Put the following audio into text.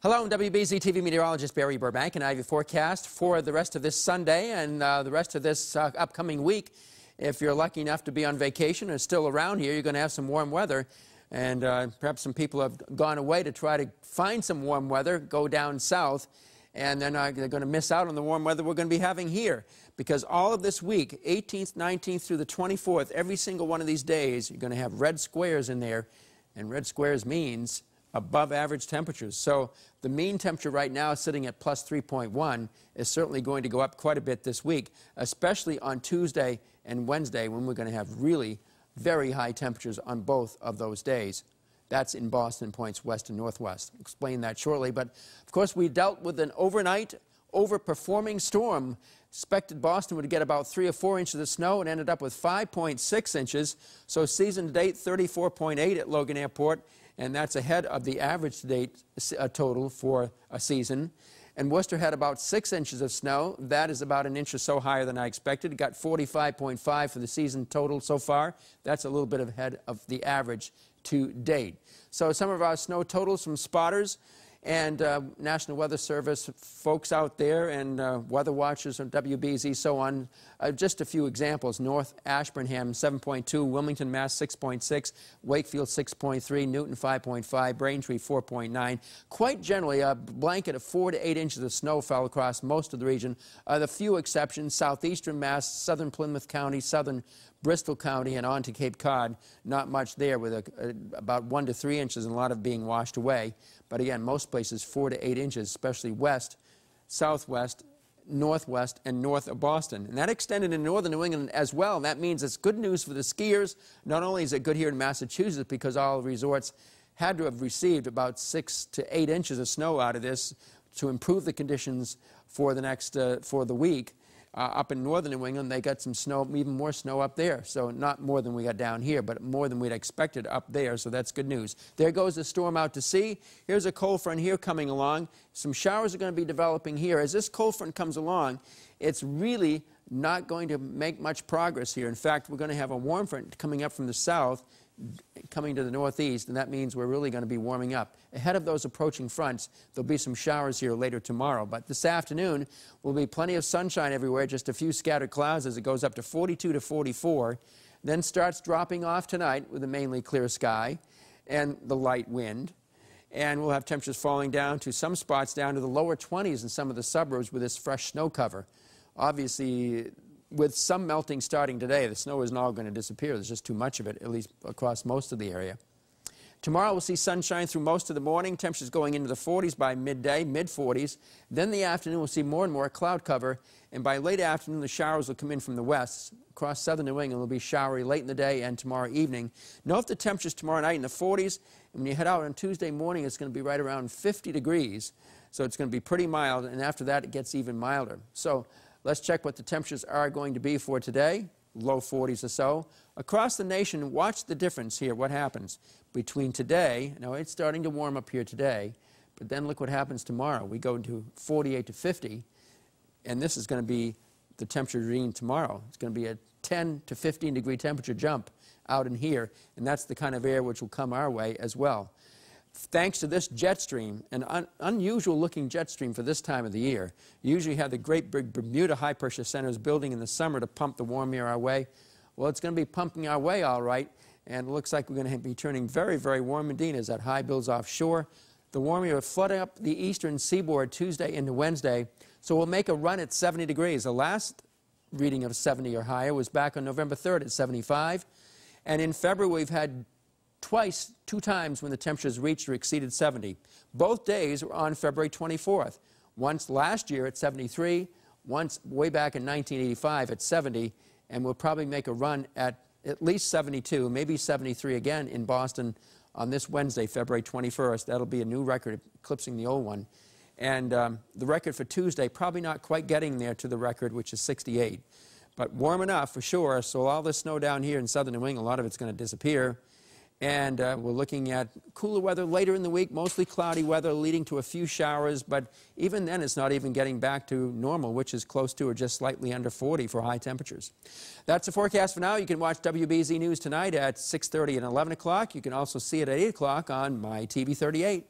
Hello, I'm wbz-tv meteorologist Barry Burbank, and I have your forecast for the rest of this Sunday and the rest of this upcoming week. If you're lucky enough to be on vacation or still around here, you're going to have some warm weather, and perhaps some people have gone away to try to find some warm weather, go down south, and they're going to miss out on the warm weather we're going to be having here, because all of this week, 18th, 19th through the 24th, every single one of these days, you're going to have red squares in there, and red squares means above average temperatures. So the mean temperature right now sitting at plus 3.1 is certainly going to go up quite a bit this week, especially on Tuesday and Wednesday, when we're going to have really very high temperatures on both of those days. That's in Boston, points west and northwest. I'll explain that shortly. But of course, we dealt with an overnight overperforming storm. Expected Boston would get about 3 or 4 inches of snow and ended up with 5.6 inches. So season to date, 34.8 at Logan Airport, and that's ahead of the average to date total for a season. And Worcester had about 6 inches of snow. That is about an inch or so higher than I expected. It got 45.5 for the season total so far. That's a little bit ahead of the average to date. So some of our snow totals from spotters and National Weather Service folks out there, and weather watchers on WBZ, so on. Just a few examples. North Ashburnham 7.2, Wilmington, Mass 6.6, Wakefield 6.3, Newton 5.5, Braintree 4.9. Quite generally, a blanket of 4 to 8 inches of snow fell across most of the region. The few exceptions: southeastern Mass, southern Plymouth County, southern Bristol County, and on to Cape Cod. Not much there, with about 1 to 3 inches, and a lot of being washed away. But again, most places 4 to 8 inches, especially west, southwest, northwest, and north of Boston. And that extended in northern New England as well. And that means it's good news for the skiers. Not only is it good here in Massachusetts, because all resorts had to have received about 6 to 8 inches of snow out of this to improve the conditions for the next for the week. Up in northern New England, they got some snow, even more snow up there. So not more than we got down here, but more than we'd expected up there. So that's good news. There goes the storm out to sea. Here's a cold front here coming along. Some showers are going to be developing here. As this cold front comes along, it's really not going to make much progress here. In fact, we're going to have a warm front coming up from the south, coming to the northeast, and that means we're really going to be warming up. Ahead of those approaching fronts, there'll be some showers here later tomorrow. But this afternoon will be plenty of sunshine everywhere, just a few scattered clouds as it goes up to 42 to 44. Then starts dropping off tonight with a mainly clear sky and the light wind. And we'll have temperatures falling down to some spots down to the lower 20s in some of the suburbs with this fresh snow cover. Obviously, with some melting starting today, the snow isn't all going to disappear. There's just too much of it, at least across most of the area. Tomorrow we'll see sunshine through most of the morning, temperatures going into the 40s by midday, mid-40s. Then the afternoon we'll see more and more cloud cover, and by late afternoon the showers will come in from the west. Across southern New England, it'll be showery late in the day and tomorrow evening. Note the temperatures tomorrow night in the 40s, and when you head out on Tuesday morning, it's going to be right around 50 degrees. So it's going to be pretty mild, and after that it gets even milder. So let's check what the temperatures are going to be for today. Low 40s or so. Across the nation, watch the difference here, what happens between today. Now, it's starting to warm up here today, but then look what happens tomorrow. We go to 48 to 50, and this is going to be the temperature reading tomorrow. It's going to be a 10 to 15 degree temperature jump out in here, and that's the kind of air which will come our way as well. Thanks to this jet stream, an unusual looking jet stream for this time of the year. You usually have the great big Bermuda high pressure centers building in the summer to pump the warm air our way. Well, it's going to be pumping our way all right, and it looks like we're going to be turning very, very warm indeed as that high builds offshore. The warm air will flood up the eastern seaboard Tuesday into Wednesday, so we'll make a run at 70 degrees. The last reading of 70 or higher was back on November 3rd at 75, and in February we've had two times when the temperatures reached or exceeded 70. Both days were on February 24th. Once last year at 73, once way back in 1985 at 70, and we'll probably make a run at least 72, maybe 73 again in Boston on this Wednesday, February 21st. That'll be a new record, eclipsing the old one. And the record for Tuesday, probably not quite getting there to the record, which is 68. But warm enough for sure, so all this snow down here in southern New England, a lot of it's going to disappear. And we're looking at cooler weather later in the week, mostly cloudy weather leading to a few showers, but even then it's not even getting back to normal, which is close to or just slightly under 40 for high temperatures. That's the forecast for now. You can watch WBZ News tonight at 6:30 and 11 o'clock. You can also see it at 8 o'clock on My TV 38.